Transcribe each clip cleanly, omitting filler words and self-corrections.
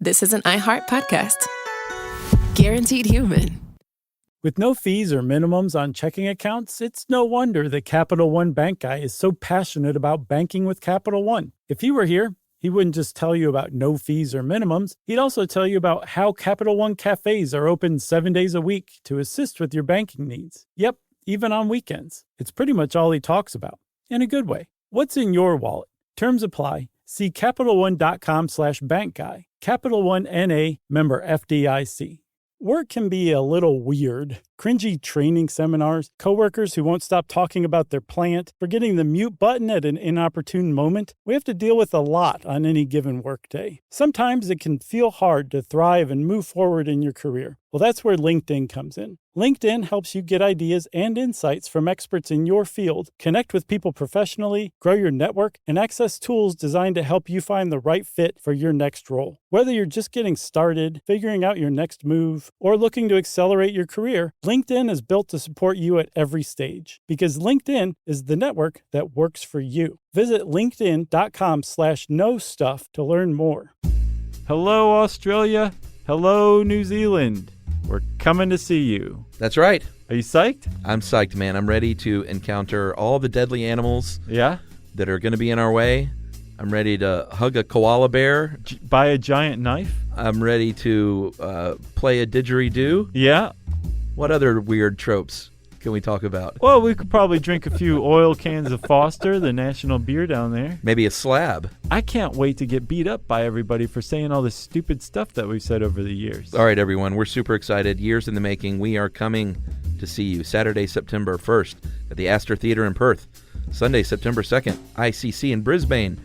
this is an iHeart podcast. Guaranteed human. With no fees or minimums on checking accounts, it's no wonder that Capital One Bank Guy is so passionate about banking with Capital One. If he were here, he wouldn't just tell you about no fees or minimums. He'd also tell you about how Capital One cafes are open 7 days a week to assist with your banking needs. Yep, even on weekends. It's pretty much all he talks about, in a good way. What's in your wallet? Terms apply. See CapitalOne.com/bankguy. Capital One N.A., member FDIC. Work can be a little weird. Cringy training seminars, coworkers who won't stop talking about their plant, forgetting the mute button at an inopportune moment. We have to deal with a lot on any given workday. Sometimes it can feel hard to thrive and move forward in your career. Well, that's where LinkedIn comes in. LinkedIn helps you get ideas and insights from experts in your field, connect with people professionally, grow your network, and access tools designed to help you find the right fit for your next role. Whether you're just getting started, figuring out your next move, or looking to accelerate your career, LinkedIn is built to support you at every stage, because LinkedIn is the network that works for you. Visit linkedin.com/knowstuff to learn more. Hello, Australia. Hello, New Zealand. We're coming to see you. That's right. Are you psyched? I'm psyched, man. I'm ready to encounter all the deadly animals Yeah? that are going to be in our way. I'm ready to hug a koala bear. Buy a giant knife? I'm ready to play a didgeridoo. Yeah. What other weird tropes can we talk about? Well, we could probably drink a few oil cans of Foster, the national beer down there. Maybe a slab. I can't wait to get beat up by everybody for saying all this stupid stuff that we've said over the years. All right, everyone. We're super excited. Years in the making. We are coming to see you Saturday, September 1st at the Astor Theatre in Perth. Sunday, September 2nd, ICC in Brisbane.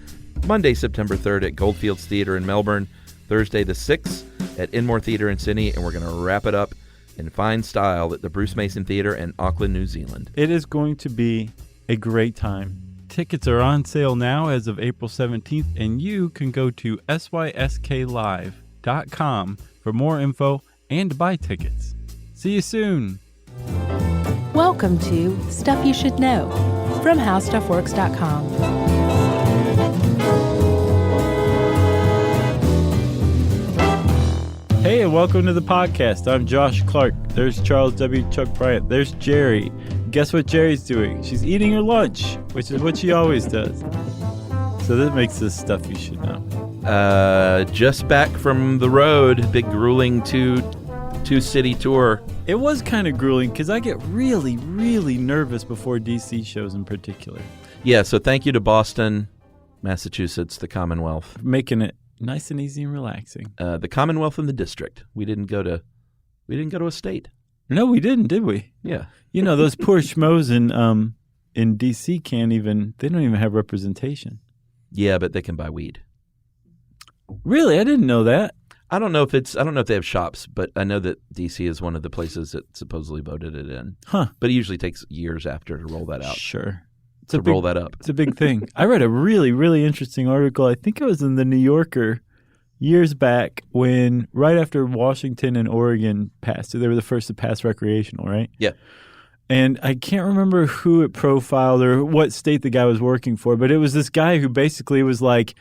Monday, September 3rd at Goldfields Theatre in Melbourne. Thursday the 6th at Enmore Theatre in Sydney. And we're going to wrap it up in fine style at the Bruce Mason Theatre in Auckland, New Zealand. It is going to be a great time. Tickets are on sale now as of April 17th, and you can go to sysklive.com for more info and to buy tickets. See you soon. Welcome to Stuff You Should Know from HowStuffWorks.com. Hey, and welcome to the podcast. I'm Josh Clark. There's Charles W. Chuck Bryant. There's Jerry. Guess what Jerry's doing? She's eating her lunch, which is what she always does. So that makes this Stuff You Should Know. Just back from the road, big grueling two-city tour. It was kind of grueling because I get really, really nervous before DC shows in particular. Yeah, so thank you to Boston, Massachusetts, the Commonwealth. Making it nice and easy and relaxing. The Commonwealth and the District. We didn't go to a state. No, we didn't, did we? Yeah. You know, those poor schmoes in D.C. they don't even have representation. Yeah, but they can buy weed. Really? I didn't know that. I don't know if they have shops, but I know that D.C. is one of the places that supposedly voted it in. Huh. But it usually takes years after to roll that out. Sure. Roll that up. It's a big thing. I read a really, really interesting article. I think it was in the New Yorker years back when right after Washington and Oregon passed. So they were the first to pass recreational, right? Yeah. And I can't remember who it profiled or what state the guy was working for, but it was this guy who basically was like,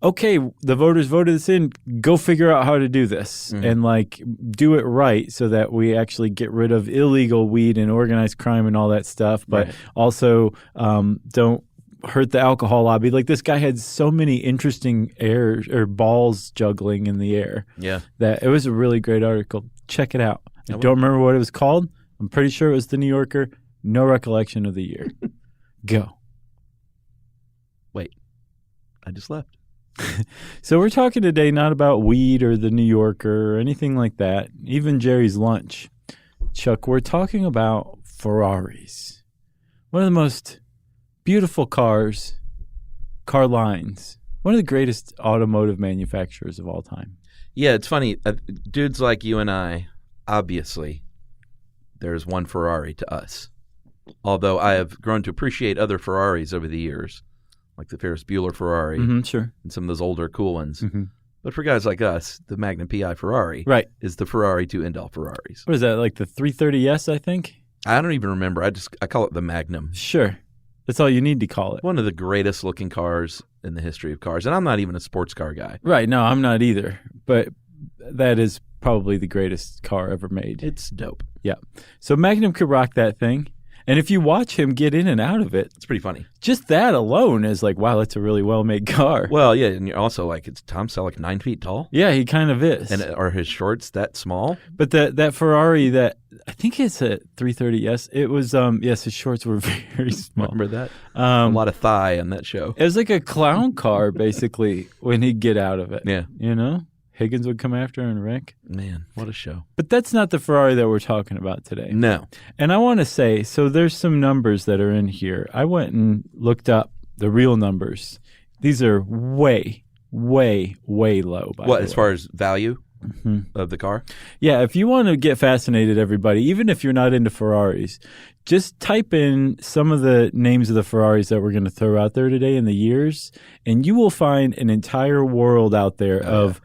okay, the voters voted this in, go figure out how to do this and like do it right so that we actually get rid of illegal weed and organized crime and all that stuff, but also don't hurt the alcohol lobby. Like this guy had so many interesting balls juggling in the air. Yeah. That it was a really great article. Check it out. I don't remember what it was called. I'm pretty sure it was the New Yorker. No recollection of the year. Go. Wait. I just left. So we're talking today not about weed or the New Yorker or anything like that, even Jerry's lunch. Chuck, we're talking about Ferraris. One of the most beautiful car lines. One of the greatest automotive manufacturers of all time. Yeah, it's funny. Dudes like you and I, obviously, there's one Ferrari to us. Although I have grown to appreciate other Ferraris over the years. Like the Ferris Bueller Ferrari sure. and some of those older cool ones. But for guys like us, the Magnum PI Ferrari is the Ferrari to end all Ferraris. What is that, like the 330S, I think? I don't even remember. I call it the Magnum. Sure. That's all you need to call it. One of the greatest looking cars in the history of cars. And I'm not even a sports car guy. Right. No, I'm not either. But that is probably the greatest car ever made. It's dope. Yeah. So Magnum could rock that thing. And if you watch him get in and out of it, It's pretty funny. just that alone is like, wow, that's a really well-made car. Well, yeah, and you're also like, it's Tom Selleck 9 feet tall? Yeah, he kind of is. And are his shorts that small? But that Ferrari that I think it's a 330. Yes, it was. Yes, his shorts were very small. Remember that? A lot of thigh on that show. It was like a clown car, basically, when he'd get out of it. Yeah. You know? Higgins would come after and wreck. Man, what a show. But that's not the Ferrari that we're talking about today. No. And I want to say, so there's some numbers that are in here. I went and looked up the real numbers. These are way, way, way low. What, as far as value of the car? Yeah, if you want to get fascinated, everybody, even if you're not into Ferraris, just type in some of the names of the Ferraris that we're going to throw out there today in the years, and you will find an entire world out there of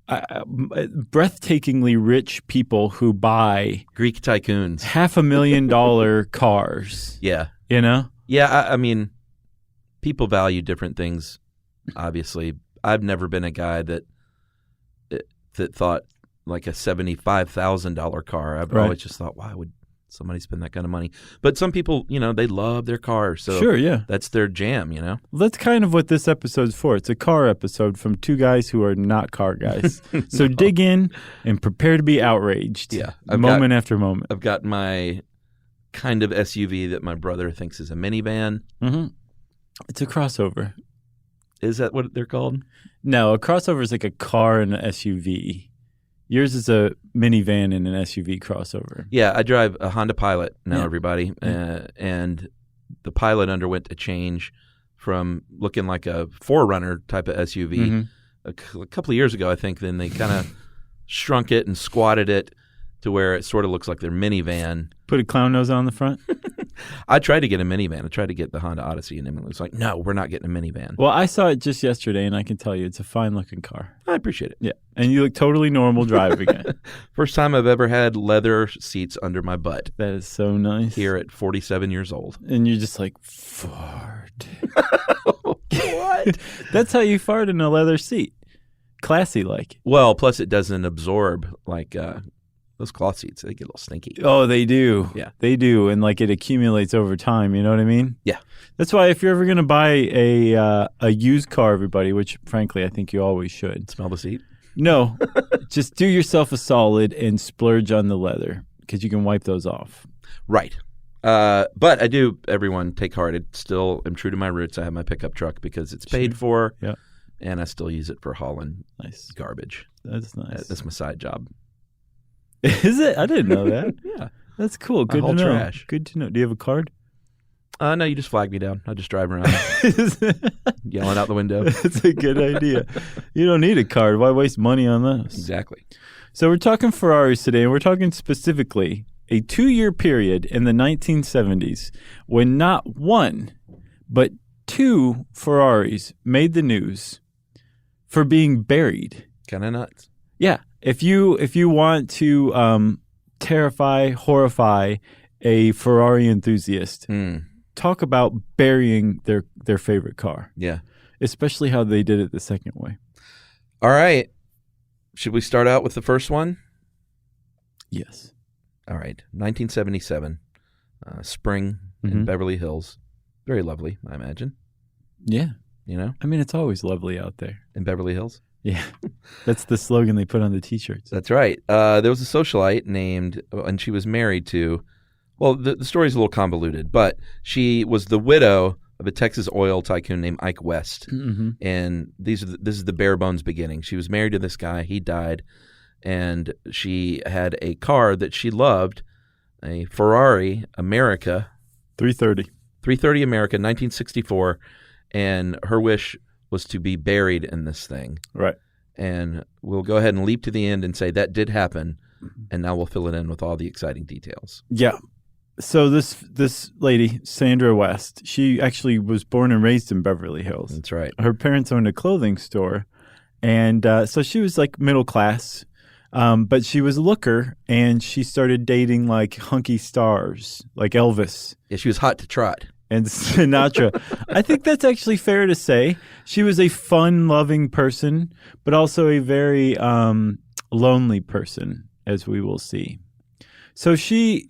breathtakingly rich people who buy Greek tycoons. $500,000 cars. Yeah. You know? Yeah, I mean, people value different things, obviously. I've never been a guy that thought like a $75,000 car. I've always just thought, why would somebody spend that kind of money? But some people, they love their cars. So sure, yeah. That's their jam, That's kind of what this episode's for. It's a car episode from two guys who are not car guys. So dig in and prepare to be outraged. Yeah. Moment after moment. I've got my kind of SUV that my brother thinks is a minivan. Mm-hmm. It's a crossover. Is that what they're called? No, a crossover is like a car and an SUV. Yours is a minivan and an SUV crossover. Yeah, I drive a Honda Pilot now, Yeah. everybody. And the Pilot underwent a change from looking like a 4Runner type of SUV Mm-hmm. a couple of years ago, I think. Then they kind of shrunk it and squatted it to where it sort of looks like their minivan. Put a clown nose on the front? I tried to get a minivan. I tried to get the Honda Odyssey, and Emily was like, no, we're not getting a minivan. Well, I saw it just yesterday, and I can tell you it's a fine-looking car. I appreciate it. Yeah, and you look totally normal driving it. First time I've ever had leather seats under my butt That is so nice. here at 47 years old. And you're just like, fart. What? That's how you fart in a leather seat. Classy like. Well, plus it doesn't absorb like those cloth seats. They get a little stinky. Oh, they do. Yeah. They do. And like it accumulates over time. You know what I mean? Yeah. That's why if you're ever going to buy a used car, everybody, which frankly I think you always should. Smell the seat? No. Just do yourself a solid and splurge on the leather because you can wipe those off. Right. But I do, everyone, take heart. I still am true to my roots. I have my pickup truck because it's paid for. Yeah. And I still use it for hauling Nice. garbage. That's nice. That's my side job. Is it? I didn't know that. Yeah. That's cool. Good to haul know. trash. Good to know. Do you have a card? No, you just flag me down. I just drive around yelling out the window. That's a good idea. You don't need a card. Why waste money on those? Exactly. So we're talking Ferraris today, and we're talking specifically a 2-year period in the 1970s when not one, but 2 Ferraris made the news for being buried. Kind of nuts. Yeah. If you want to terrify, horrify a Ferrari enthusiast, talk about burying their favorite car. Yeah. Especially how they did it the second way. All right. Should we start out with the first one? Yes. All right. 1977, spring in Beverly Hills. Very lovely, I imagine. Yeah. You know? I mean, it's always lovely out there. In Beverly Hills. Yeah. That's the slogan they put on the T-shirts. That's right. There was a socialite named, and she was married to, well, the story's a little convoluted, but she was the widow of a Texas oil tycoon named Ike West. Mm-hmm. And this is the bare bones beginning. She was married to this guy. He died. And she had a car that she loved, a Ferrari America. 330 America, 1964. And her wish was to be buried in this thing. Right. And we'll go ahead and leap to the end and say that did happen. And now we'll fill it in with all the exciting details. Yeah. So this lady, Sandra West, she actually was born and raised in Beverly Hills. That's right. Her parents owned a clothing store. And so she was like middle class. But she was a looker, and she started dating like hunky stars, like Elvis. Yeah, she was hot to trot. And Sinatra. I think that's actually fair to say. She was a fun-loving person, but also a very lonely person, as we will see. So she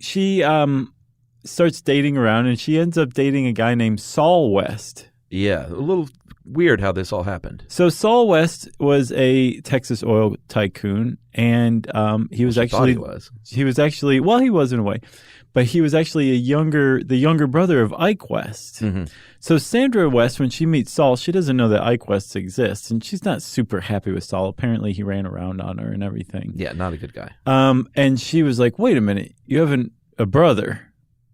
starts dating around, and she ends up dating a guy named Saul West. Yeah, a little weird how this all happened. So Saul West was a Texas oil tycoon, and he was actually well, he was in a way, but he was actually the younger brother of Ike West. Mm-hmm. So Sandra West, when she meets Saul, she doesn't know that Ike West exists, and she's not super happy with Saul. Apparently, he ran around on her and everything. Yeah, not a good guy. And she was like, "Wait a minute, you have a brother."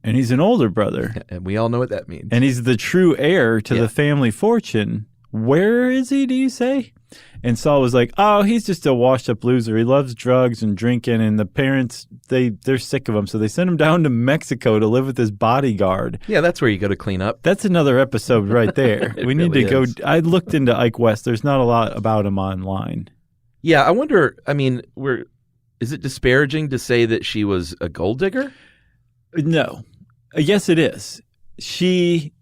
And he's an older brother. And we all know what that means. And he's the true heir to the family fortune. Where is he, do you say? And Saul was like, oh, he's just a washed-up loser. He loves drugs and drinking, and the parents, they're sick of him. So they sent him down to Mexico to live with his bodyguard. Yeah, that's where you go to clean up. That's another episode right there. We need really to go. is. I looked into Ike West. There's not a lot about him online. Yeah, I wonder, I mean, is it disparaging to say that she was a gold digger? No. Yes, it is. She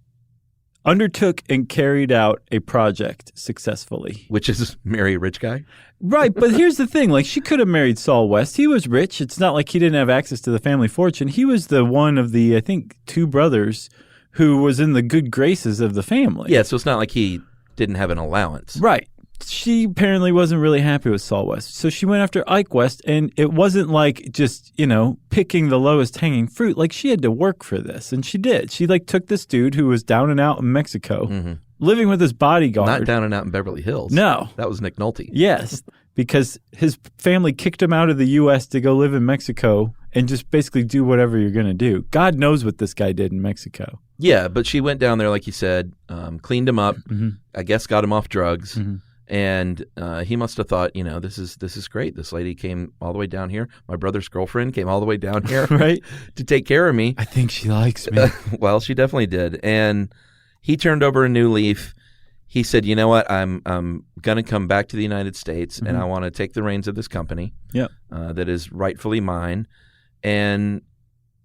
undertook and carried out a project successfully. Which is marry a rich guy? Right, but here's the thing. Like, she could have married Saul West. He was rich. It's not like he didn't have access to the family fortune. He was the one of the, I think, two brothers who was in the good graces of the family. Yeah, so it's not like he didn't have an allowance. Right. She apparently wasn't really happy with Saul West. So she went after Ike West, and it wasn't like just, picking the lowest hanging fruit. Like, she had to work for this, and she did. She, took this dude who was down and out in Mexico, living with his bodyguard. Not down and out in Beverly Hills. No. That was Nick Nolte. Yes, because his family kicked him out of the U.S. to go live in Mexico and just basically do whatever you're going to do. God knows what this guy did in Mexico. Yeah, but she went down there, like you said, cleaned him up, I guess got him off drugs. And he must have thought, this is great. This lady came all the way down here. My brother's girlfriend came all the way down here right, to take care of me. I think she likes me. Well, she definitely did. And he turned over a new leaf. He said, you know what, I'm going to come back to the United States, and I want to take the reins of this company that is rightfully mine. And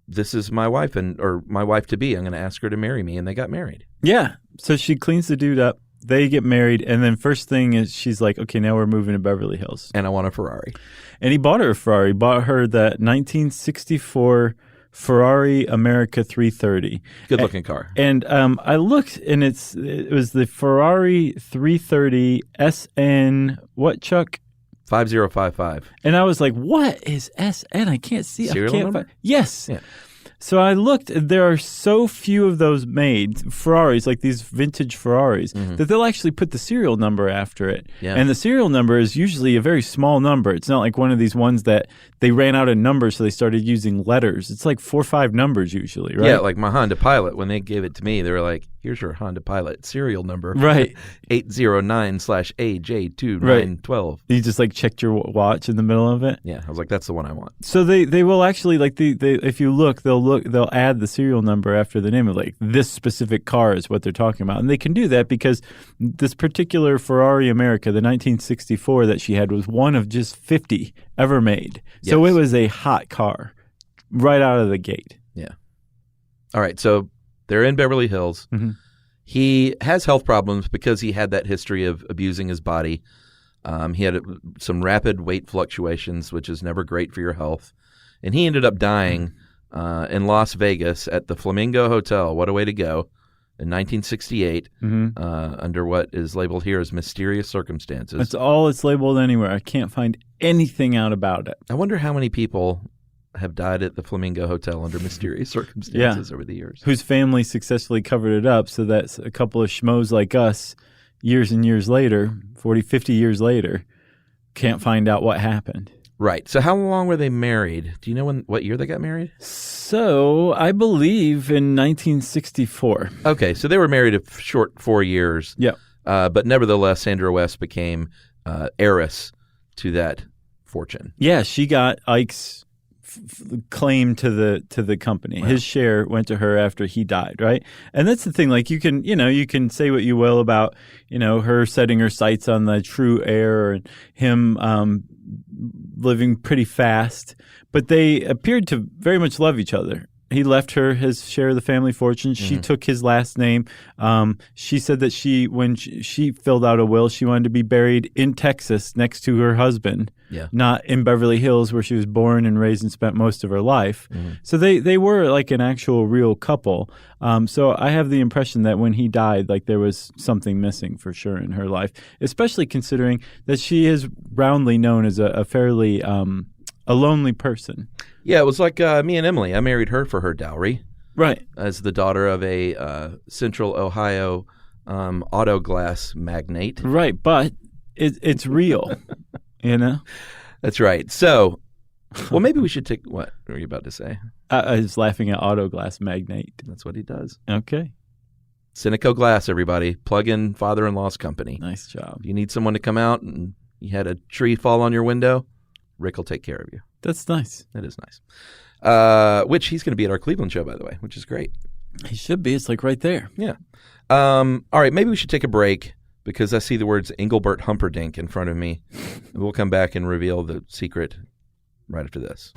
this is my wife, or my wife-to-be. I'm going to ask her to marry me. And they got married. Yeah. So she cleans the dude up. They get married, and then first thing is she's like, okay, now we're moving to Beverly Hills. And I want a Ferrari. And he bought her a Ferrari. He bought her that 1964 Ferrari America 330. Good-looking car. And I looked, and it was the Ferrari 330 SN, what, Chuck? 5055. And I was like, what is SN? I can't see. Serial number? Yes. Yeah. So I looked, there are so few of those made, Ferraris, like these vintage Ferraris, that they'll actually put the serial number after it. Yeah. And the serial number is usually a very small number. It's not like one of these ones that they ran out of numbers, so they started using letters. It's like 4 or 5 numbers usually, right? Yeah, like my Honda Pilot, when they gave it to me, they were like, here's your Honda Pilot serial number. Right. 809/AJ2912. You just checked your watch in the middle of it? Yeah, I was like, that's the one I want. So they will actually, if you look, they'll add the serial number after the name of this specific car is what they're talking about. And they can do that because this particular Ferrari America, the 1964 that she had, was one of just 50 ever made. So it was a hot car right out of the gate. Yeah. All right, so they're in Beverly Hills. He has health problems because he had that history of abusing his body. He had some rapid weight fluctuations, which is never great for your health. And he ended up dying in Las Vegas at the Flamingo Hotel. What a way to go. In 1968, under what is labeled here as mysterious circumstances. That's all it's labeled anywhere. I can't find anything out about it. I wonder how many people have died at the Flamingo Hotel under mysterious circumstances over the years. Whose family successfully covered it up, so that's a couple of schmoes like us years and years later, 40, 50 years later, can't find out what happened. Right. So how long were they married? Do you know what year they got married? So I believe in 1964. Okay. So they were married a short 4 years. Yeah. But nevertheless, Sandra West became heiress to that fortune. Yeah. She got Ike's claim to the company. Wow. His share went to her after he died, right? And that's the thing. You can say what you will about, her setting her sights on the true heir and him living pretty fast, but they appeared to very much love each other. He left her his share of the family fortune. She took his last name. She said that when she filled out a will, she wanted to be buried in Texas next to her husband. not in Beverly Hills where she was born and raised and spent most of her life. So they were like an actual real couple. So I have the impression that when he died, like there was something missing for sure in her life, especially considering that she is roundly known as a fairly a lonely person. Yeah, it was like me and Emily. I married her for her dowry. Right. As the daughter of a Central Ohio auto glass magnate. Right, but it's real, you know? That's right. So, well, maybe we should take, what were you about to say? I was laughing at auto glass magnate. That's what he does. Okay. Cineco Glass, everybody. Plug in father-in-law's company. Nice job. If you need someone to come out and you had a tree fall on your window, Rick will take care of you. That's nice. That is nice. Which he's going to be at our Cleveland show, by the way, which is great. He should be. It's like right there. Yeah. All right, maybe we should take a break because I see the words Engelbert Humperdinck in front of me. We'll come back and reveal the secret right after this.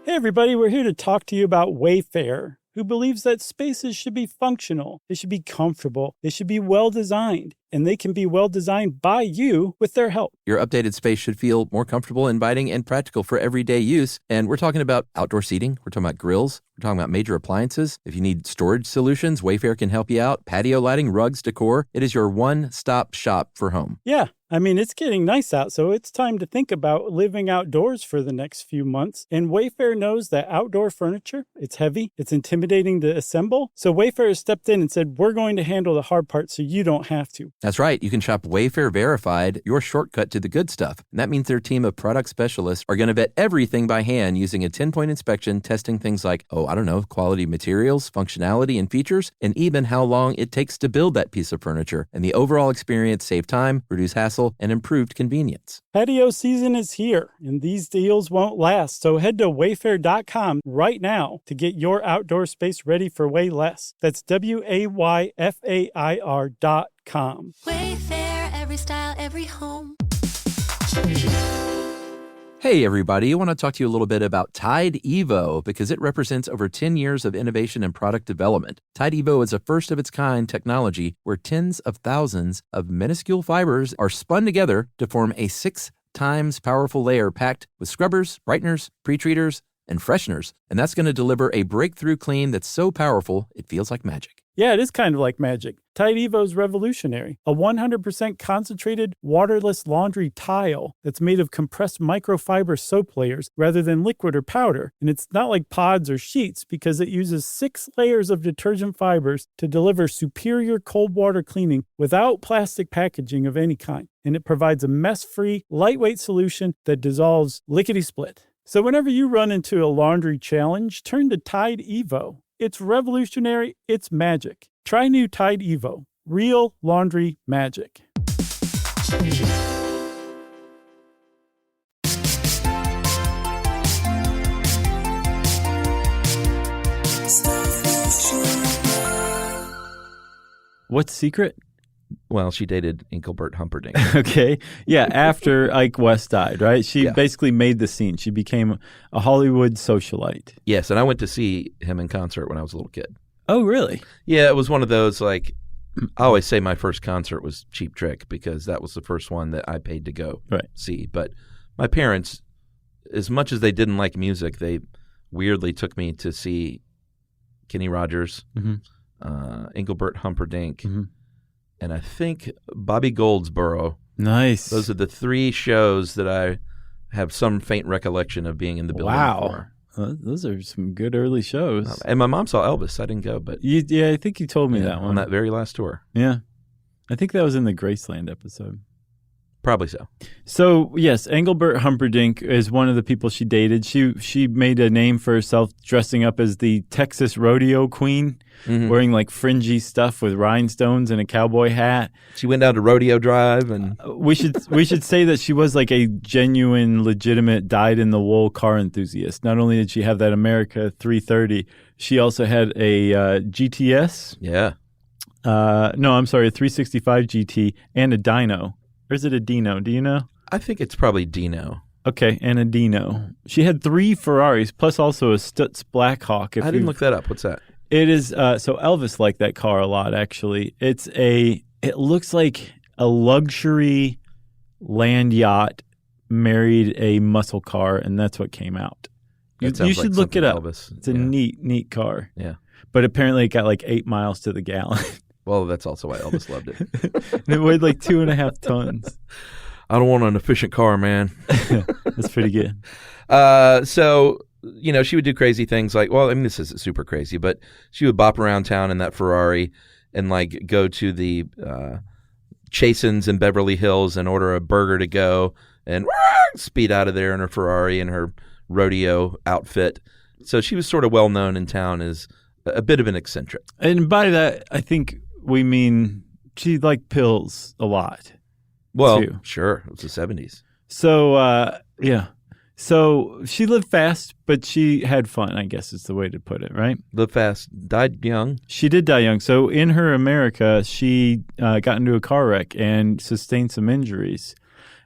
Hey everybody, we're here to talk to you about Wayfair, who believes that spaces should be functional, they should be comfortable, they should be well designed, and they can be well designed by you with their help. Your updated space should feel more comfortable, inviting, and practical for everyday use. And we're talking about outdoor seating. We're talking about grills. We're talking about major appliances. If you need storage solutions, Wayfair can help you out. Patio lighting, rugs, decor. It is your one-stop shop for home. Yeah, I mean, it's getting nice out, so it's time to think about living outdoors for the next few months. And Wayfair knows that outdoor furniture, it's heavy, it's intimidating to assemble. So Wayfair has stepped in and said, we're going to handle the hard part so you don't have to. That's right. You can shop Wayfair Verified, your shortcut to the good stuff. And that means their team of product specialists are going to vet everything by hand using a 10-point inspection, testing things like, quality materials, functionality, and features, and even how long it takes to build that piece of furniture. And the overall experience save time, reduce hassle, and improved convenience. Patio season is here, and these deals won't last. So head to wayfair.com right now to get your outdoor space ready for way less. That's WAYFAIR.com. Wayfair, every style, every home. Hey everybody, I want to talk to you a little bit about Tide Evo because it represents over 10 years of innovation and product development. Tide Evo is a first-of-its-kind technology where tens of thousands of minuscule fibers are spun together to form a 6 times powerful layer packed with scrubbers, brighteners, pre-treaters, and fresheners. And that's going to deliver a breakthrough clean that's so powerful it feels like magic. Yeah, it is kind of like magic. Tide Evo is revolutionary. A 100% concentrated, waterless laundry tile that's made of compressed microfiber soap layers rather than liquid or powder. And it's not like pods or sheets because it uses 6 layers of detergent fibers to deliver superior cold water cleaning without plastic packaging of any kind. And it provides a mess-free, lightweight solution that dissolves lickety-split. So whenever you run into a laundry challenge, turn to Tide Evo. It's revolutionary, it's magic. Try new Tide Evo. Real laundry magic. What's secret? Well, she dated Engelbert Humperdinck. Okay. Yeah, after Ike West died, right? She basically made the scene. She became a Hollywood socialite. Yes, and I went to see him in concert when I was a little kid. Oh, really? Yeah, it was one of those, like, I always say my first concert was Cheap Trick because that was the first one that I paid to go see. But my parents, as much as they didn't like music, they weirdly took me to see Kenny Rogers, Engelbert Humperdinck, and I think Bobby Goldsboro. Nice. Those are the 3 shows that I have some faint recollection of being in the building for. Those are some good early shows. And my mom saw Elvis. I didn't go, but yeah, I think you told me that one. On that very last tour. Yeah. I think that was in the Graceland episode. Probably so. So, yes, Engelbert Humperdinck is one of the people she dated. She made a name for herself dressing up as the Texas rodeo queen, wearing like fringy stuff with rhinestones and a cowboy hat. She went down to Rodeo Drive, and we should say that she was like a genuine, legitimate, dyed-in-the-wool car enthusiast. Not only did she have that America 330, she also had a GTS. Yeah. No, I'm sorry, a 365 GT and a dyno. Or is it a Dino? Do you know? I think it's probably Dino. Okay, and a Dino. She had 3 Ferraris, plus also a Stutz Blackhawk. I didn't look that up. What's that? It is, so Elvis liked that car a lot, actually. It looks like a luxury land yacht married a muscle car, and that's what came out. You should look it up. Elvis. It's a neat car. Yeah. But apparently it got like 8 miles to the gallon. Well, that's also why Elvis loved it. And it weighed like 2.5 tons. I don't want an efficient car, man. That's pretty good. So, she would do crazy things like, well, I mean, this isn't super crazy, but she would bop around town in that Ferrari and like go to the Chasen's in Beverly Hills and order a burger to go and speed out of there in her Ferrari in her rodeo outfit. So she was sort of well known in town as a bit of an eccentric. And by that, I think we mean she liked pills a lot. Well, too. Sure. It was the 70s. So, yeah. So she lived fast, but she had fun, I guess is the way to put it, right? Lived fast, died young. She did die young. So in her America, she got into a car wreck and sustained some injuries.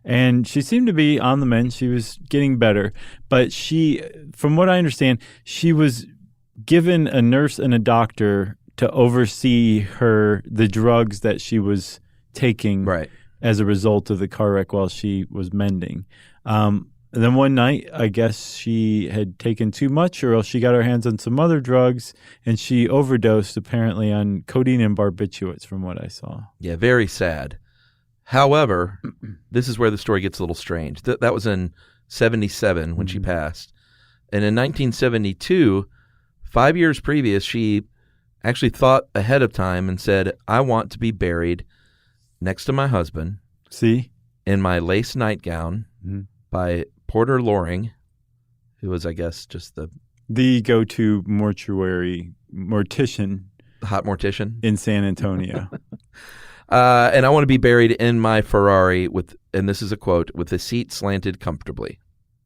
And she seemed to be on the mend. She was getting better. But she, from what I understand, she was given a nurse and a doctor to oversee the drugs that she was taking as a result of the car wreck while she was mending. And then one night, I guess she had taken too much, or else she got her hands on some other drugs, and she overdosed apparently on codeine and barbiturates from what I saw. Yeah, very sad. However, this is where the story gets a little strange. That was in 77 when she passed. And in 1972, 5 years previous, she actually thought ahead of time and said, I want to be buried next to my husband. See? In my lace nightgown by Porter Loring, who was, I guess, just the go-to mortician. Hot mortician. In San Antonio. And I want to be buried in my Ferrari with, and this is a quote, with the seat slanted comfortably.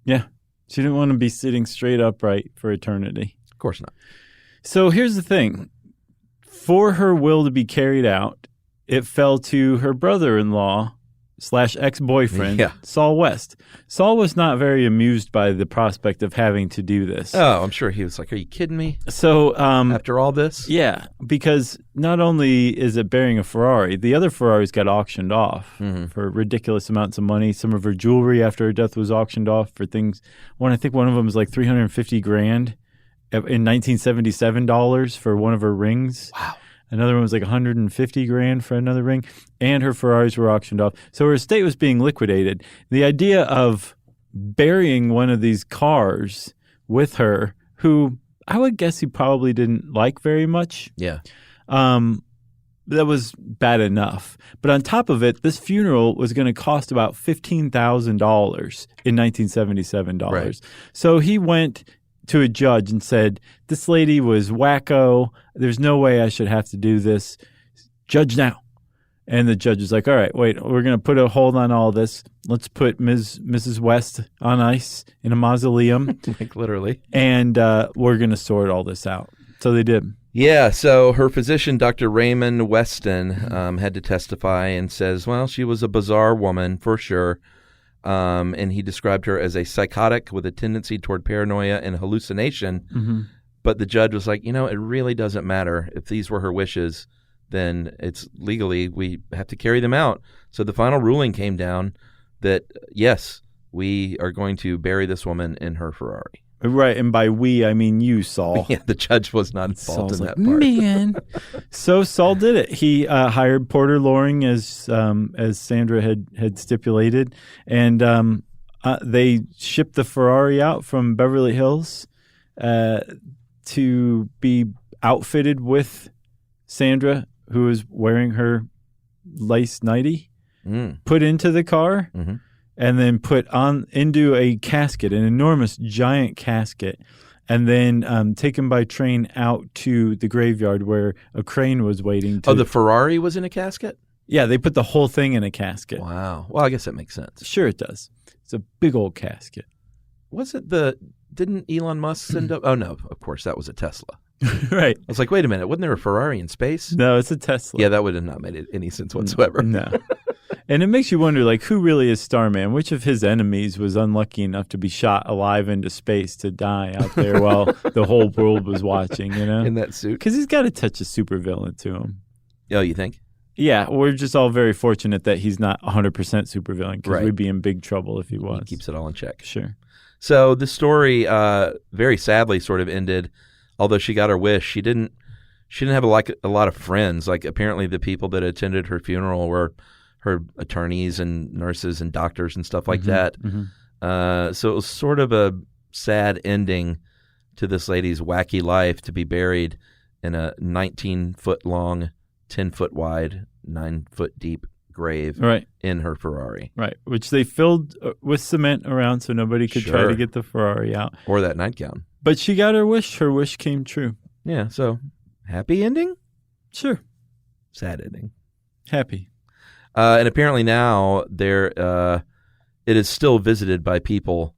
Yeah. She didn't want to be sitting straight upright for eternity. Of course not. So here's the thing. For her will to be carried out, it fell to her brother-in-law / ex-boyfriend, Saul West. Saul was not very amused by the prospect of having to do this. Oh, I'm sure he was like, are you kidding me? So after all this? Yeah, because not only is it bearing a Ferrari, the other Ferraris got auctioned off for ridiculous amounts of money. Some of her jewelry after her death was auctioned off for things. I think one of them was like $350,000 in 1977 dollars for one of her rings. Wow. Another one was like $150,000 for another ring, and her Ferraris were auctioned off. So her estate was being liquidated. The idea of burying one of these cars with her, who I would guess he probably didn't like very much. Yeah. That was bad enough. But on top of it, this funeral was going to cost about $15,000 in 1977 dollars. Right. So he went to a judge and said, this lady was wacko. There's no way I should have to do this. Judge now. And the judge was like, all right, wait, we're going to put a hold on all this. Let's put Mrs. West on ice in a mausoleum. Like literally. And we're going to sort all this out. So they did. Yeah, so her physician, Dr. Raymond Weston, had to testify and says, well, she was a bizarre woman for sure. And he described her as a psychotic with a tendency toward paranoia and hallucination. Mm-hmm. But the judge was like, it really doesn't matter. If these were her wishes, then it's legally, we have to carry them out. So the final ruling came down that, yes, we are going to bury this woman in her Ferrari. Right, and by we, I mean you, Saul. Yeah, the judge was not involved in that part. Man. So Saul did it. He hired Porter Loring as Sandra had stipulated, and they shipped the Ferrari out from Beverly Hills to be outfitted with Sandra, who was wearing her lace nightie, put into the car. Mm-hmm. And then put on into a casket, an enormous, giant casket, and then taken by train out to the graveyard where a crane was waiting. Oh, the Ferrari was in a casket? Yeah, they put the whole thing in a casket. Wow. Well, I guess that makes sense. Sure it does. It's a big old casket. Didn't Elon Musk send up? Oh, no, of course, that was a Tesla. Right. I was like, wait a minute, wasn't there a Ferrari in space? No, it's a Tesla. Yeah, that would have not made any sense whatsoever. No. And it makes you wonder, like, who really is Starman? Which of his enemies was unlucky enough to be shot alive into space to die out there while the whole world was watching, you know? In that suit. Because he's got a touch of supervillain to him. Oh, you think? Yeah, we're just all very fortunate that he's not 100% supervillain because Right. we'd be in big trouble if he was. He keeps it all in check. Sure. So the story, very sadly, sort of ended. Although she got her wish, she didn't have a lot of friends. Like apparently, the people that attended her funeral were her attorneys and nurses and doctors and stuff like that. Mm-hmm. So it was sort of a sad ending to this lady's wacky life to be buried in a 19-foot long, 10-foot wide, 9-foot deep grave Right. in her Ferrari. Right, which they filled with cement around so nobody could try Sure. to get the Ferrari out. Or that nightgown. But she got her wish. Her wish came true. Yeah, so happy ending? Sure. Sad ending. Happy. And apparently now it is still visited by people.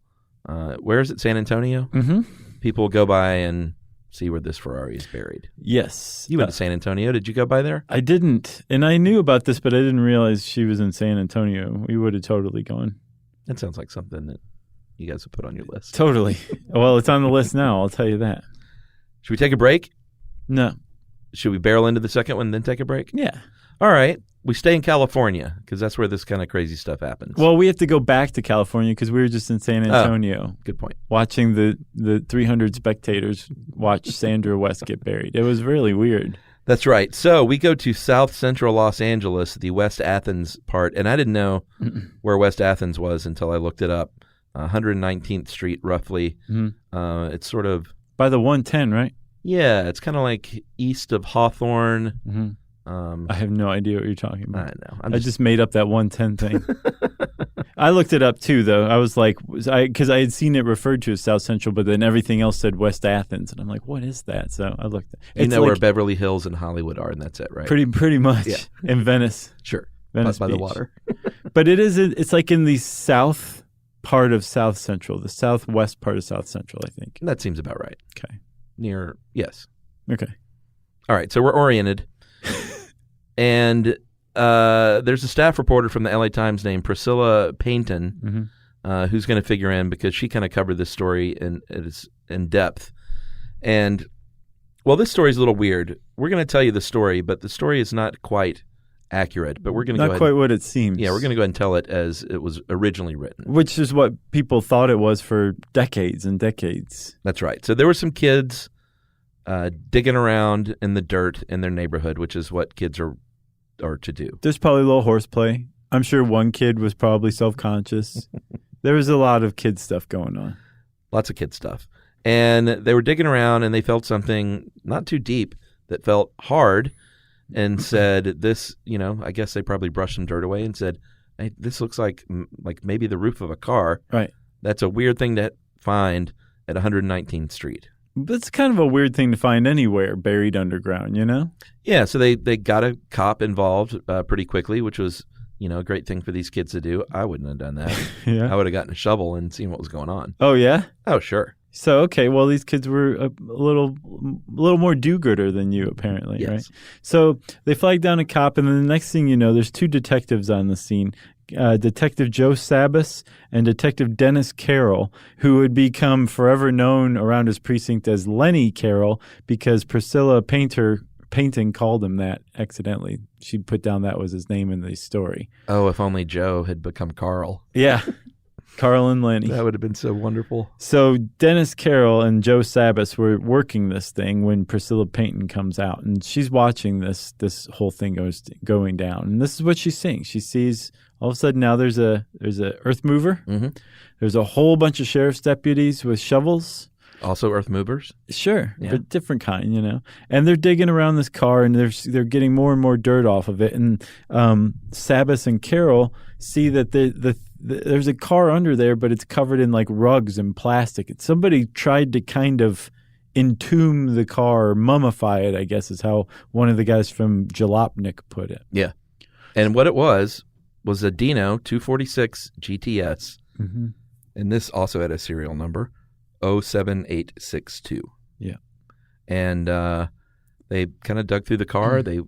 Where is it? San Antonio? Mm-hmm. People go by and see where this Ferrari is buried. Yes. You went to San Antonio. Did you go by there? I didn't. And I knew about this, but I didn't realize she was in San Antonio. We would have totally gone. That sounds like something that you guys would put on your list. Totally. Well, it's on the list now. I'll tell you that. Should we take a break? No. Should we barrel into the second one and then take a break? Yeah. All right. We stay in California because that's where this kind of crazy stuff happens. Well, we have to go back to California because we were just in San Antonio Good point. watching the 300 spectators watch Sandra West get buried. It was really weird. That's right. So we go to South Central Los Angeles, the West Athens part, and I didn't know where West Athens was until I looked it up. 119th Street, roughly. It's sort of By the 110, right? yeah. It's kind of like east of Hawthorne. Mm-hmm. I have no idea what you're talking I about. know. I just made up that 110 thing. I looked it up too, though. I was like, because I had seen it referred to as South Central, but then everything else said West Athens, and I'm like, what is that? So I looked. You It's know like where Beverly Hills and Hollywood are, and that's it, right? pretty much Yeah. in Venice. Sure. Venice by the Beach. water. But it's like in the south part of South Central, the southwest part of South Central, I think. That seems about right. Okay. Near, yes. Okay. All right, so we're oriented. And there's a staff reporter from the LA Times named Priscilla Paynton who's going to figure in because she kind of covered this story in depth. And, well, this story is a little weird. We're going to tell you the story, but the story is not quite accurate. But we're going to go Not ahead. quite what it seems. Yeah, we're going to go ahead and tell it as it was originally written. Which is what people thought it was for decades and decades. That's right. So there were some kids digging around in the dirt in their neighborhood, which is what kids are to do. There's probably a little horseplay. I'm sure one kid was probably self-conscious. There was a lot of kid stuff going on. Lots of kid stuff. And they were digging around and they felt something not too deep that felt hard and said this, I guess they probably brushed some dirt away and said, hey, this looks like maybe the roof of a car. Right. That's a weird thing to find at 119th Street. That's kind of a weird thing to find anywhere buried underground, you know? Yeah, so they got a cop involved pretty quickly, which was, a great thing for these kids to do. I wouldn't have done that. Yeah. I would have gotten a shovel and seen what was going on. Oh, yeah? Oh, sure. So, okay, well, these kids were a little more do-gooder than you, apparently, Yes. right? So they flag down a cop, and then the next thing you know, there's two detectives on the scene. Detective Joe Sabas and Detective Dennis Carroll, who would become forever known around his precinct as Lenny Carroll because Priscilla Painting called him that accidentally. She put down that was his name in the story. Oh, if only Joe had become Carl. Yeah, Carl and Lenny. That would have been so wonderful. So Dennis Carroll and Joe Sabas were working this thing when Priscilla Painton comes out, and she's watching this whole thing going down. And this is what she's seeing. She sees all of a sudden now there's a earth mover. Mm-hmm. There's a whole bunch of sheriff's deputies with shovels. Also earth movers? Sure, Yeah. but different kind, And they're digging around this car, and they're getting more and more dirt off of it. And Sabas and Carroll see that there's a car under there, but it's covered in like rugs and plastic. And somebody tried to kind of entomb the car, or mummify it, I guess is how one of the guys from Jalopnik put it. Yeah. And what it was a Dino 246 GTS. Mm-hmm. And this also had a serial number, 07862. Yeah. And they kind of dug through the car. They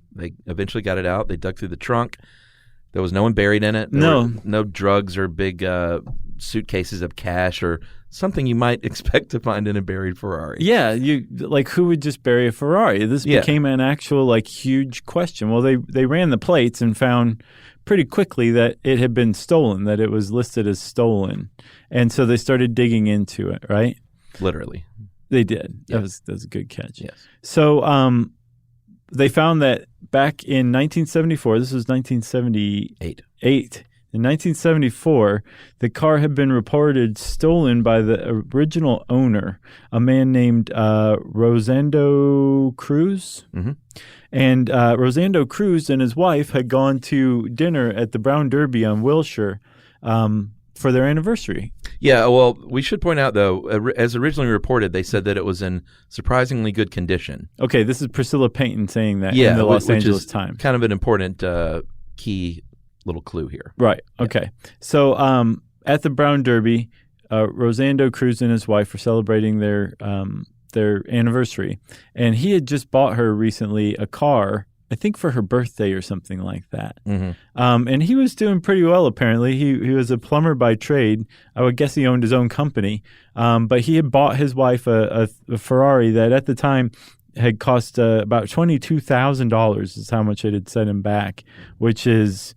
eventually got it out. They dug through the trunk. There was no one buried in it. There No. were no drugs or big suitcases of cash or something you might expect to find in a buried Ferrari. Yeah, who would just bury a Ferrari? This Yeah. became an actual huge question. Well, they ran the plates and found pretty quickly that it had been stolen, that it was listed as stolen. And so they started digging into it, right? Literally. They did. Yeah. That was a good catch. Yes. So they found that back in 1974, this was 1978. In 1974, the car had been reported stolen by the original owner, a man named Rosendo Cruz. Mm-hmm. And Rosendo Cruz and his wife had gone to dinner at the Brown Derby on Wilshire for their anniversary. Yeah, well, we should point out, though, as originally reported, they said that it was in surprisingly good condition. Okay, this is Priscilla Payton saying that in the Los Angeles Times. Kind of an important key little clue here. Right, okay. So at the Brown Derby, Rosendo Cruz and his wife were celebrating their anniversary, and he had just bought her recently a car, I think for her birthday or something like that. Mm-hmm. And he was doing pretty well, apparently. He was a plumber by trade. I would guess he owned his own company. But he had bought his wife a Ferrari that at the time had cost about $22,000 is how much it had set him back, which is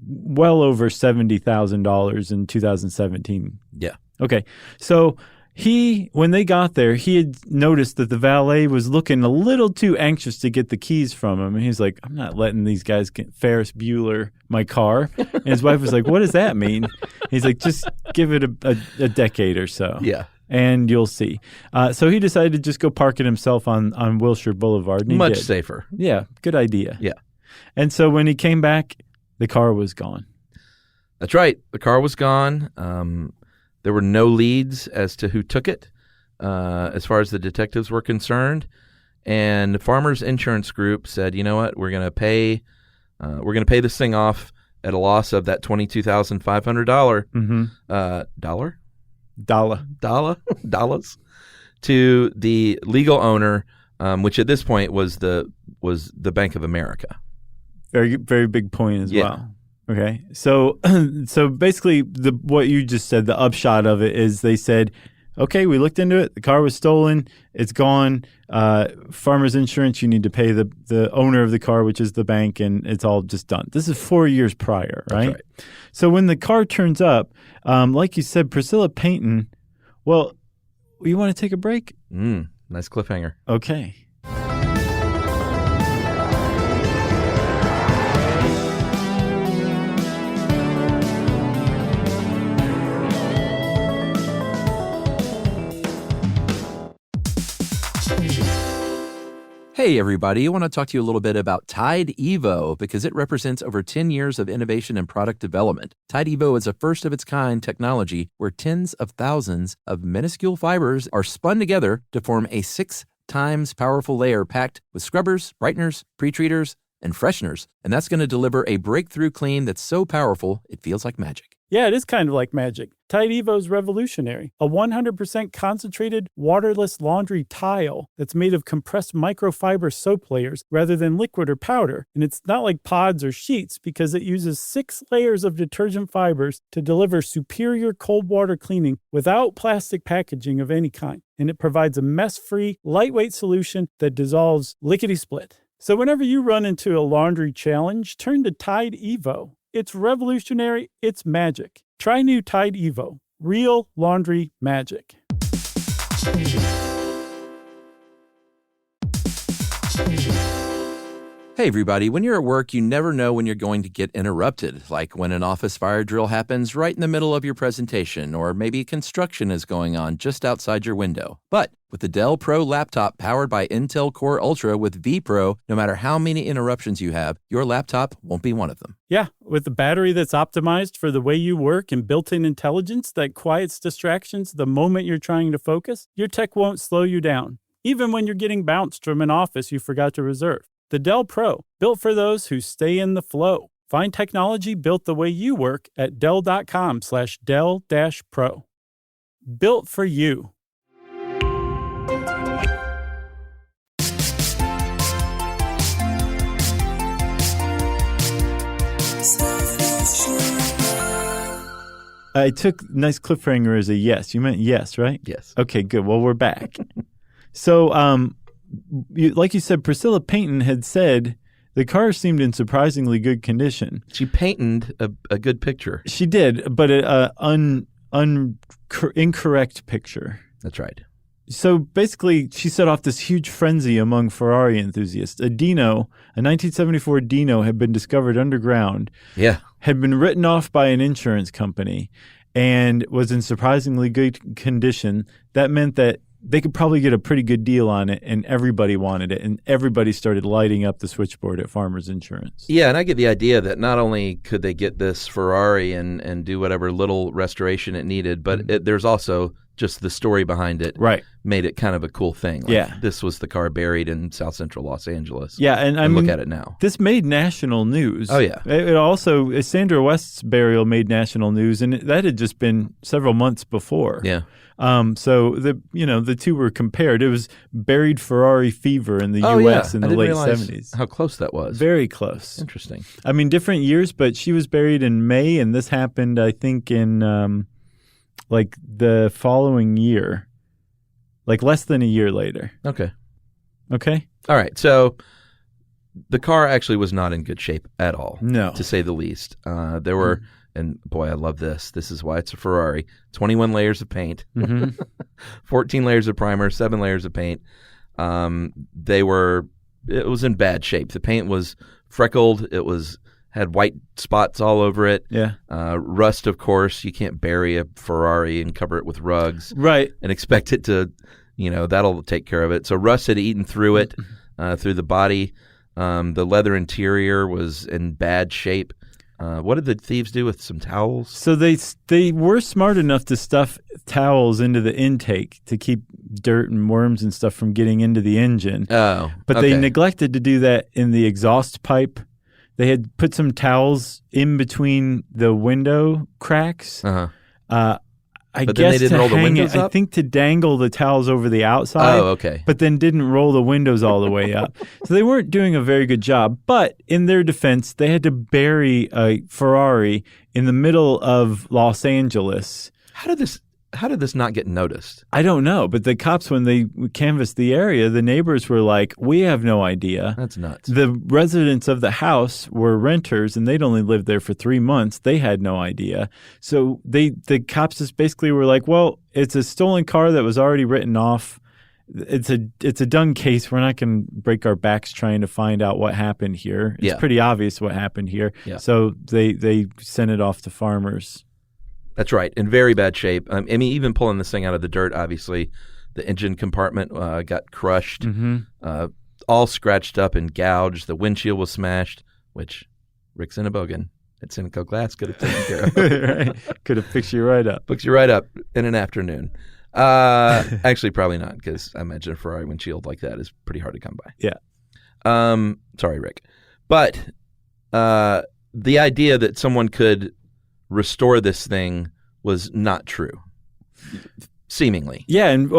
well over $70,000 in 2017. Yeah. Okay. So when they got there, he had noticed that the valet was looking a little too anxious to get the keys from him. And he's like, I'm not letting these guys get Ferris Bueller my car. And his wife was like, what does that mean? He's like, just give it a decade or so. Yeah. And you'll see. So he decided to just go park it himself on Wilshire Boulevard. And he Much did. safer. Yeah, good idea. Yeah. And so when he came back, the car was gone. That's right. The car was gone. There were no leads as to who took it, as far as the detectives were concerned. And Farmers Insurance Group said, you know what, we're going to pay this thing off at a loss of that $22,500 dollars to the legal owner, which at this point was the Bank of America. Very, very big point as Yeah. well. Okay. So basically what you just said, the upshot of it is they said, okay, we looked into it. The car was stolen. It's gone. Farmers Insurance, you need to pay the owner of the car, which is the bank, and it's all just done. This is 4 years prior, right? That's right. So when the car turns up, like you said, Priscilla Payton, well, you want to take a break? Nice cliffhanger. Okay. Hey, everybody. I want to talk to you a little bit about Tide Evo because it represents over 10 years of innovation and product development. Tide Evo is a first-of-its-kind technology where tens of thousands of minuscule fibers are spun together to form a 6 times powerful layer packed with scrubbers, brighteners, pre-treaters, and fresheners. And that's going to deliver a breakthrough clean that's so powerful, it feels like magic. Yeah, it is kind of like magic. Tide Evo is revolutionary. A 100% concentrated, waterless laundry tile that's made of compressed microfiber soap layers rather than liquid or powder. And it's not like pods or sheets because it uses 6 layers of detergent fibers to deliver superior cold water cleaning without plastic packaging of any kind. And it provides a mess-free, lightweight solution that dissolves lickety-split. So whenever you run into a laundry challenge, turn to Tide Evo. It's revolutionary. It's magic. Try new Tide Evo. Real laundry magic. Hey, everybody. When you're at work, you never know when you're going to get interrupted, like when an office fire drill happens right in the middle of your presentation, or maybe construction is going on just outside your window. But with the Dell Pro laptop powered by Intel Core Ultra with vPro, no matter how many interruptions you have, your laptop won't be one of them. Yeah, with a battery that's optimized for the way you work and built-in intelligence that quiets distractions the moment you're trying to focus, your tech won't slow you down, even when you're getting bounced from an office you forgot to reserve. The Dell Pro, built for those who stay in the flow. Find technology built the way you work at Dell.com/Dell-Pro. Built for you. Stuff I took nice cliffhanger as a yes. You meant yes, right? Yes. Okay, good. Well, we're back. So, like you said, Priscilla Payton had said the car seemed in surprisingly good condition. She painted a good picture. She did, but an incorrect picture. That's right. So basically, she set off this huge frenzy among Ferrari enthusiasts. A 1974 Dino had been discovered underground. Yeah. Had been written off by an insurance company and was in surprisingly good condition. That meant that they could probably get a pretty good deal on it, and everybody wanted it, and everybody started lighting up the switchboard at Farmers Insurance. Yeah, and I get the idea that not only could they get this Ferrari and do whatever little restoration it needed, but there's also just the story behind it made it kind of a cool thing. Like, this was the car buried in South Central Los Angeles. Yeah, and I mean, look at it now. This made national news. Oh, yeah. It also, Sandra West's burial made national news, and that had just been several months before. Yeah. So the two were compared. It was buried Ferrari fever in the U.S. in the late 70s. How close that was. Very close. Interesting. I mean, different years, but she was buried in May, and this happened, I think, in like the following year, like less than a year later. Okay. All right. So the car actually was not in good shape at all. No. To say the least. There were, and boy, I love this. This is why it's a Ferrari. 21 layers of paint, 14 layers of primer, 7 layers of paint. It was in bad shape. The paint was freckled. Had white spots all over it. Yeah. Rust, of course. You can't bury a Ferrari and cover it with rugs. Right. And expect it to, that'll take care of it. So rust had eaten through it, through the body. The leather interior was in bad shape. What did the thieves do with some towels? So they were smart enough to stuff towels into the intake to keep dirt and worms and stuff from getting into the engine. Oh, but they neglected to do that in the exhaust pipe. They had put some towels in between the window cracks. Uh-huh. I but guess then they didn't to roll the hang windows it, up? I think to dangle the towels over the outside. Oh, okay. But then didn't roll the windows all the way up. So they weren't doing a very good job. But in their defense, they had to bury a Ferrari in the middle of Los Angeles. How did this not get noticed? I don't know. But the cops, when they canvassed the area, the neighbors were like, we have no idea. That's nuts. The residents of the house were renters, and they'd only lived there for 3 months. They had no idea. So the cops just basically were like, well, it's a stolen car that was already written off. It's a done case. We're not going to break our backs trying to find out what happened here. It's pretty obvious what happened here. Yeah. So they sent it off to Farmers. That's right. In very bad shape. I mean, even pulling this thing out of the dirt, obviously, the engine compartment got crushed, all scratched up and gouged. The windshield was smashed, which Rick Cinnabogan at Cineco Glass could have taken care of. Right. Could have fixed you right up. Fixed you right up in an afternoon. Actually, probably not, because I imagine a Ferrari windshield like that is pretty hard to come by. Yeah. Sorry, Rick. But the idea that someone could restore this thing was not true, seemingly. Yeah, and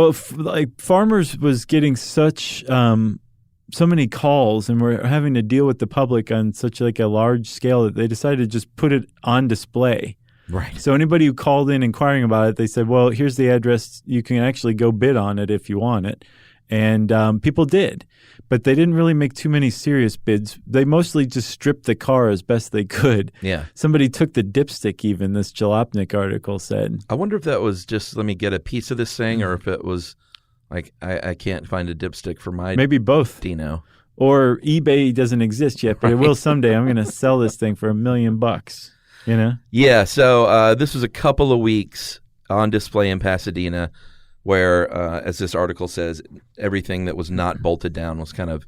Farmers was getting such so many calls, and we're having to deal with the public on such like a large scale that they decided to just put it on display. Right. So anybody who called in inquiring about it, they said, well, here's the address. You can actually go bid on it if you want it. And people did. But they didn't really make too many serious bids. They mostly just stripped the car as best they could. Yeah. Somebody took the dipstick even, this Jalopnik article said. I wonder if that was just, let me get a piece of this thing, or if it was like, I can't find a dipstick for my maybe both. Dino. Or eBay doesn't exist yet, but it will someday. I'm going to sell this thing for $1 million, you know? Yeah, so this was a couple of weeks on display in Pasadena, where, as this article says, everything that was not bolted down was kind of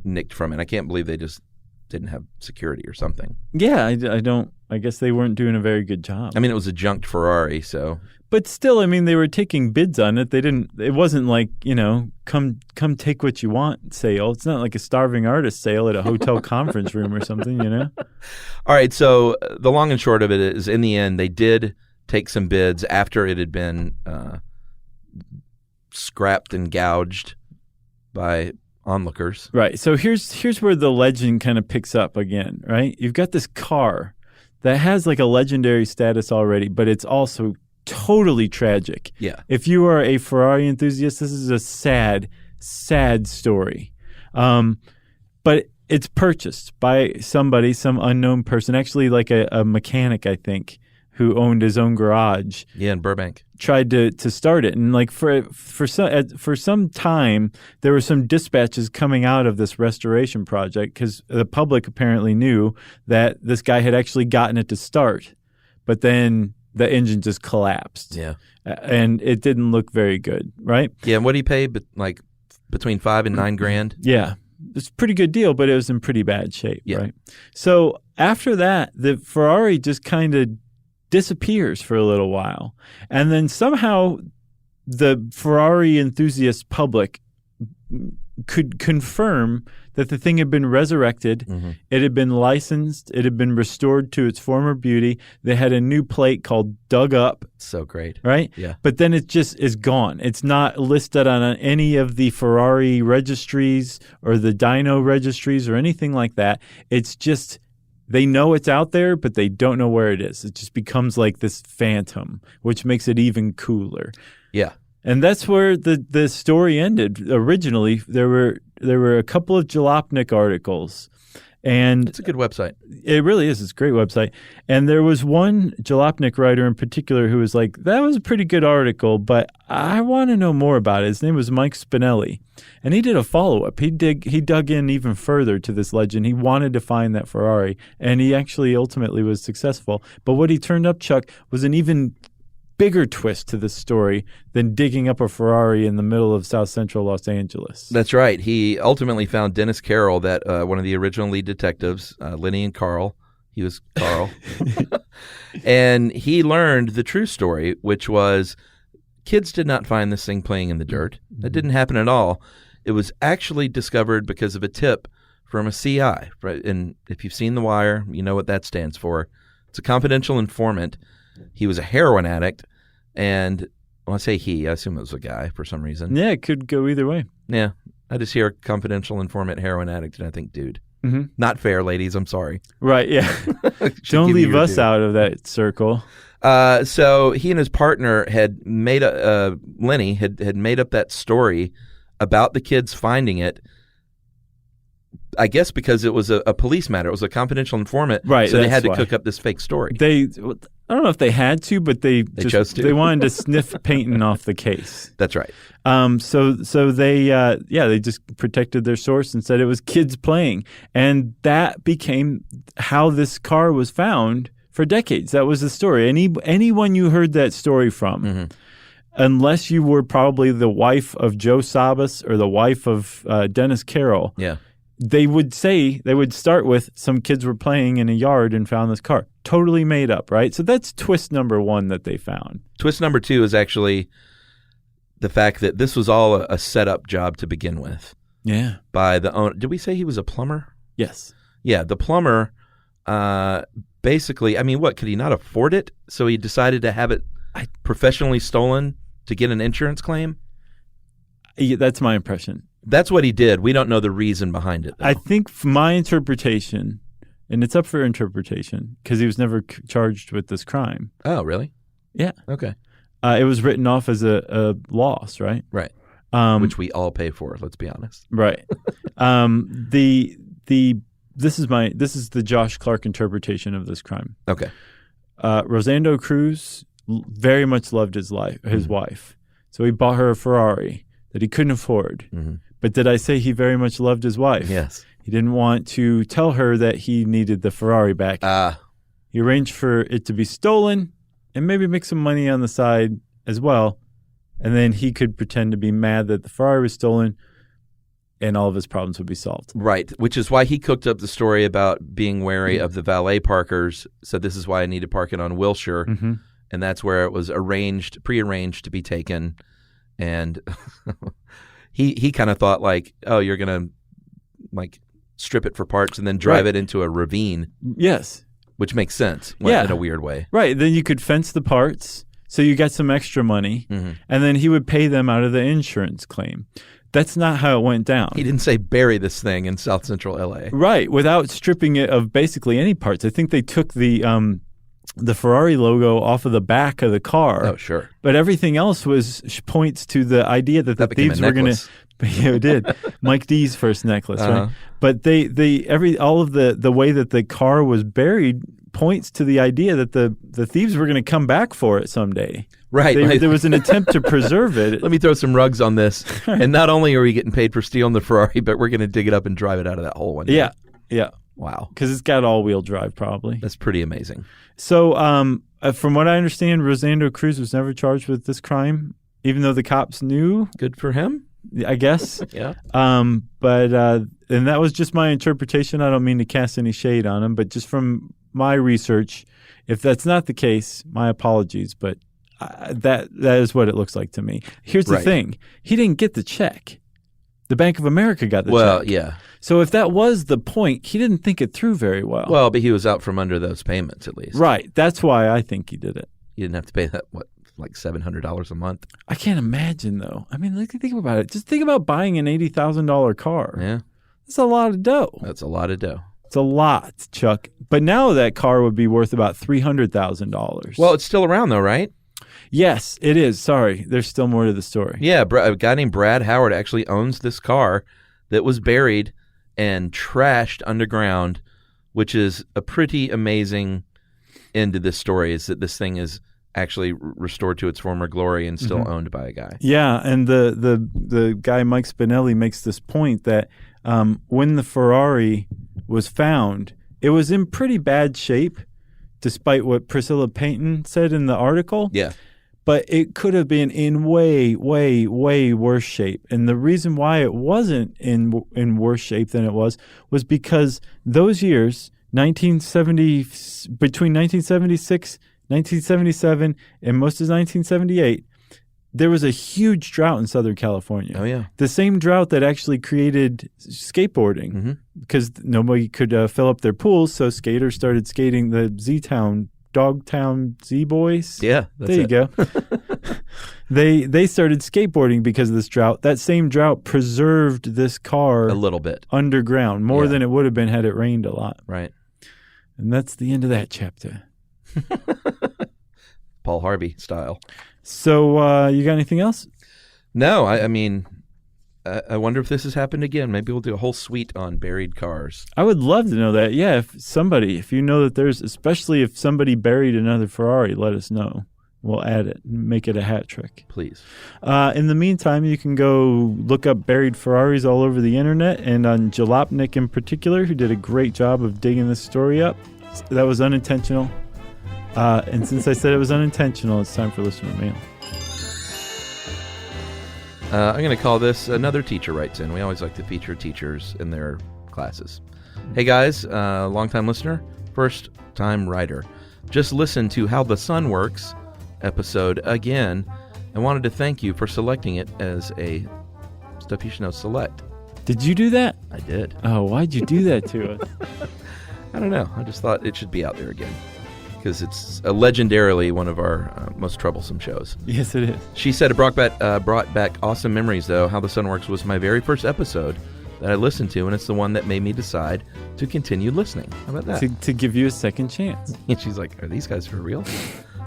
nicked from it. I can't believe they just didn't have security or something. Yeah, I guess they weren't doing a very good job. I mean, it was a junked Ferrari, so. But still, I mean, they were taking bids on it. It wasn't like, come take what you want sale. It's not like a starving artist sale at a hotel conference room or something, All right, so the long and short of it is, in the end, they did take some bids after it had been scrapped and gouged by onlookers. Right. So here's where the legend kind of picks up again, right? You've got this car that has like a legendary status already, but it's also totally tragic. Yeah. If you are a Ferrari enthusiast, this is a sad, sad story. But it's purchased by somebody, some unknown person, actually like a mechanic, I think, who owned his own garage. Yeah, in Burbank. Tried to start it, and like for some time there were some dispatches coming out of this restoration project because the public apparently knew that this guy had actually gotten it to start, but then the engine just collapsed. Yeah, and it didn't look very good, right? Yeah, and what did he pay? Like between $5,000 and $9,000. Yeah, it's a pretty good deal, but it was in pretty bad shape, yeah. Right? So after that, the Ferrari just kind of disappears for a little while. And then somehow the Ferrari enthusiast public could confirm that the thing had been resurrected. Mm-hmm. It had been licensed. It had been restored to its former beauty. They had a new plate called Dug Up. So great. Right? Yeah. But then it just is gone. It's not listed on any of the Ferrari registries or the dyno registries or anything like that. It's just... they know it's out there, but they don't know where it is. It just becomes like this phantom, which makes it even cooler. Yeah. And that's where the story ended. Originally, there were a couple of Jalopnik articles. And it's a good website. It really is. It's a great website. And there was one Jalopnik writer in particular who was like, that was a pretty good article, but I want to know more about it. His name was Mike Spinelli. And he did a follow-up. He dug in even further to this legend. He wanted to find that Ferrari, and he actually ultimately was successful. But what he turned up, Chuck, was an even bigger twist to this story than digging up a Ferrari in the middle of South Central Los Angeles. That's right. He ultimately found Dennis Carroll, that one of the original lead detectives, Lenny and Carl. He was Carl. And he learned the true story, which was kids did not find this thing playing in the dirt. That didn't happen at all. It was actually discovered because of a tip from a CI. Right? And if you've seen The Wire, you know what that stands for. It's a confidential informant. He was a heroin addict, and when I say he, I assume it was a guy for some reason. Yeah, it could go either way. Yeah, I just hear confidential informant, heroin addict, and I think, dude. Mm-hmm. Not fair, ladies. I'm sorry. Right, yeah. Don't leave us out of that circle. So he and his partner had made Lenny had made up that story about the kids finding it. I guess because it was a police matter. It was a confidential informant. Right. So they had to cook up this fake story. I don't know if they had to, but they chose to. They wanted to sniff Peyton off the case. That's right. So they just protected their source and said it was kids playing. And that became how this car was found for decades. That was the story. Anyone you heard that story from, mm-hmm. unless you were probably the wife of Joe Sabas or the wife of Dennis Carroll, yeah. They would start with some kids were playing in a yard and found this car. Totally made up, right? So that's twist number one that they found. Twist number two is actually the fact that this was all a setup job to begin with. Yeah. By the owner. Did we say he was a plumber? Yes. Yeah, the plumber basically, I mean, what, could he not afford it? So he decided to have it professionally stolen to get an insurance claim? Yeah, that's my impression. That's what he did. We don't know the reason behind it, though. I think my interpretation, and it's up for interpretation, because he was never charged with this crime. Oh, really? Yeah. Okay. It was written off as a loss, right? Right. Which we all pay for, let's be honest. Right. This is the Josh Clark interpretation of this crime. Okay. Rosando Cruz very much loved his mm-hmm. wife. So he bought her a Ferrari that he couldn't afford. Mm-hmm. But did I say he very much loved his wife? Yes. He didn't want to tell her that he needed the Ferrari back. He arranged for it to be stolen and maybe make some money on the side as well. And then he could pretend to be mad that the Ferrari was stolen and all of his problems would be solved. Right, which is why he cooked up the story about being wary of the valet parkers. So this is why I need to park it on Wilshire. Mm-hmm. And that's where it was prearranged to be taken. And he kind of thought like, oh, you're going to like strip it for parts and then drive it into a ravine. Yes. Which makes sense in a weird way. Right. Then you could fence the parts so you got some extra money, mm-hmm. and then he would pay them out of the insurance claim. That's not how it went down. He didn't say bury this thing in South Central LA. Right, without stripping it of basically any parts. I think they took the Ferrari logo off of the back of the car. Oh, sure. But everything else points to the idea that the became thieves a were going necklace. to. Yeah, it did. Mike D's first necklace, Uh-huh. right? But all of the way that the car was buried points to the idea that the thieves were going to come back for it someday. Right. There was an attempt to preserve it. Let me throw some rugs on this. And not only are we getting paid for stealing the Ferrari, but we're going to dig it up and drive it out of that hole one day. Yeah. Wow. Because it's got all-wheel drive, probably. That's pretty amazing. So, from what I understand, Rosendo Cruz was never charged with this crime, even though the cops knew. Good for him. I guess. Yeah. But and that was just my interpretation. I don't mean to cast any shade on him, but just from my research, if that's not the case, my apologies. But that is what it looks like to me. Here's the thing: he didn't get the check. The Bank of America got the check. Well, yeah. So if that was the point, he didn't think it through very well. Well, but he was out from under those payments at least. Right. That's why I think he did it. You didn't have to pay that, like $700 a month? I can't imagine, though. I mean, think about it. Just think about buying an $80,000 car. Yeah. That's a lot of dough. That's a lot of dough. It's a lot, Chuck. But now that car would be worth about $300,000. Well, it's still around though, right? Yes, it is. Sorry. There's still more to the story. Yeah, a guy named Brad Howard actually owns this car that was buried and trashed underground, which is a pretty amazing end to this story, is that this thing is actually restored to its former glory and still owned by a guy. Yeah, and the guy Mike Spinelli makes this point that when the Ferrari was found, it was in pretty bad shape, despite what Priscilla Payton said in the article. Yeah. But it could have been in way, way, way worse shape. And the reason why it wasn't in worse shape than it was because those years, between 1976, 1977, and most of 1978, there was a huge drought in Southern California. Oh, yeah. The same drought that actually created skateboarding because nobody could fill up their pools, so skaters started skating the Z-Town, Dogtown Z-Boys. Yeah, there you go. They started skateboarding because of this drought. That same drought preserved this car a little bit underground, more than it would have been had it rained a lot. Right. And that's the end of that chapter. Paul Harvey style. So you got anything else? No, I mean, I wonder if this has happened again. Maybe we'll do a whole suite on buried cars. I would love to know that. Yeah, if you know that especially if somebody buried another Ferrari, let us know. We'll add it and make it a hat trick. Please. In the meantime, you can go look up buried Ferraris all over the internet and on Jalopnik in particular, who did a great job of digging this story up. That was unintentional. And since I said it was unintentional, it's time for listener mail. I'm going to call this Another Teacher Writes In. We always like to feature teachers in their classes. Hey guys, long-time listener, first-time writer. Just listened to How the Sun Works episode again and wanted to thank you for selecting it as a Stuff You Should Know Select. Did you do that? I did. Oh, why'd you do that to us? I don't know. I just thought it should be out there again because it's legendarily one of our most troublesome shows. Yes, it is. She said it brought back awesome memories, though. How the Sun Works was my very first episode that I listened to, and it's the one that made me decide to continue listening. How about that? To give you a second chance. And she's like, are these guys for real?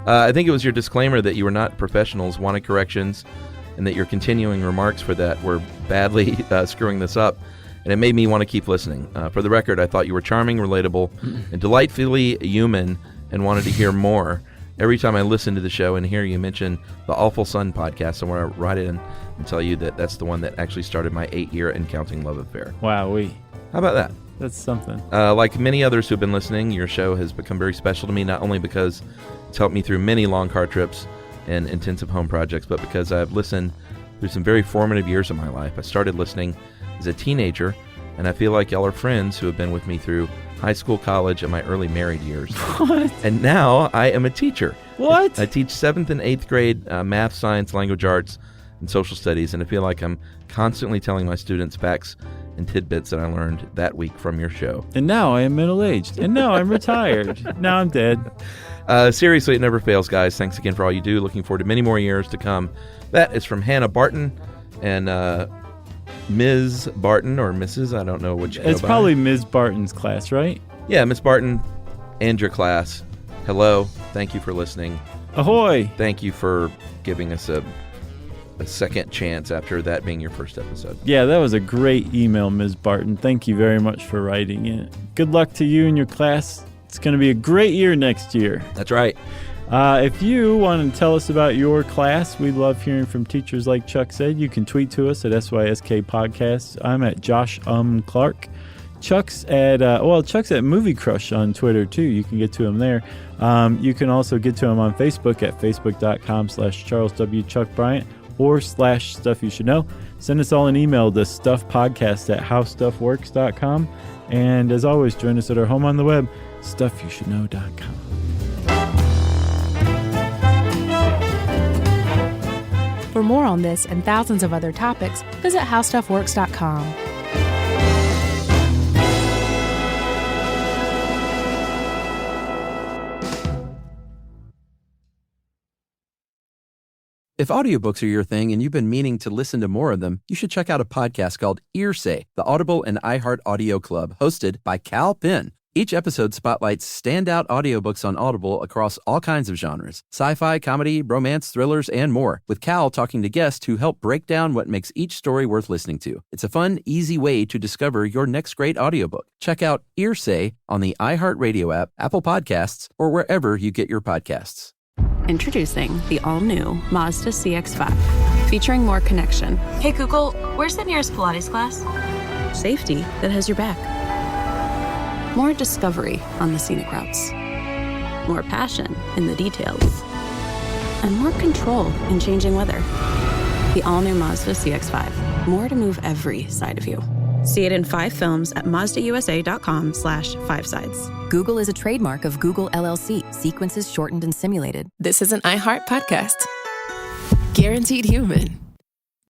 I think it was your disclaimer that you were not professionals, wanted corrections, and that your continuing remarks for that were badly screwing this up. And it made me want to keep listening. For the record, I thought you were charming, relatable, and delightfully human, and wanted to hear more. Every time I listen to the show and hear you mention the Awful Sun podcast, I want to write in and tell you that that's the one that actually started my 8-year and counting love affair. Wowee. How about that? That's something. Like many others who've been listening, your show has become very special to me, not only because it's helped me through many long car trips and intensive home projects, but because I've listened through some very formative years of my life. I started listening as a teenager, and I feel like y'all are friends who have been with me through high school, college, and my early married years. What? And now I am a teacher. What? I teach 7th and 8th grade math, science, language arts, and social studies, and I feel like I'm constantly telling my students facts and tidbits that I learned that week from your show. And now I am middle-aged. And now I'm retired. Now I'm dead. Seriously, it never fails, guys. Thanks again for all you do. Looking forward to many more years to come. That is from Hannah Barton, and Ms. Barton or Mrs. I don't know which. It's probably Ms. Barton's class, right? Yeah, Miss Barton and your class. Hello. Thank you for listening. Ahoy! Thank you for giving us a second chance after that being your first episode. Yeah, that was a great email, Ms. Barton. Thank you very much for writing it. Good luck to you and your class. It's going to be a great year next year. That's right. If you want to tell us about your class, we love hearing from teachers like Chuck said. You can tweet to us at SYSK Podcasts. I'm at Josh Clark. Chuck's at Movie Crush on Twitter too. You can get to him there. You can also get to him on Facebook at facebook.com/Charles W. Chuck Bryant or /Stuff You Should Know. Send us all an email to stuffpodcast@howstuffworks.com. And as always, join us at our home on the web, stuffyoushouldknow.com. For more on this and thousands of other topics, visit howstuffworks.com. If audiobooks are your thing and you've been meaning to listen to more of them, you should check out a podcast called Earsay, the Audible and iHeart Audio Club, hosted by Cal Penn. Each episode spotlights standout audiobooks on Audible across all kinds of genres: sci-fi, comedy, romance, thrillers, and more, with Cal talking to guests who help break down what makes each story worth listening to. It's a fun, easy way to discover your next great audiobook. Check out Earsay on the iHeartRadio app, Apple Podcasts, or wherever you get your podcasts. Introducing the all-new Mazda CX-5, featuring more connection. Hey Google, where's the nearest Pilates class? Safety that has your back. More discovery on the scenic routes. More passion in the details. And more control in changing weather. The all-new Mazda CX-5. More to move every side of you. See it in 5 films at MazdaUSA.com/5sides. Google is a trademark of Google LLC. Sequences shortened and simulated. This is an iHeart podcast. Guaranteed human.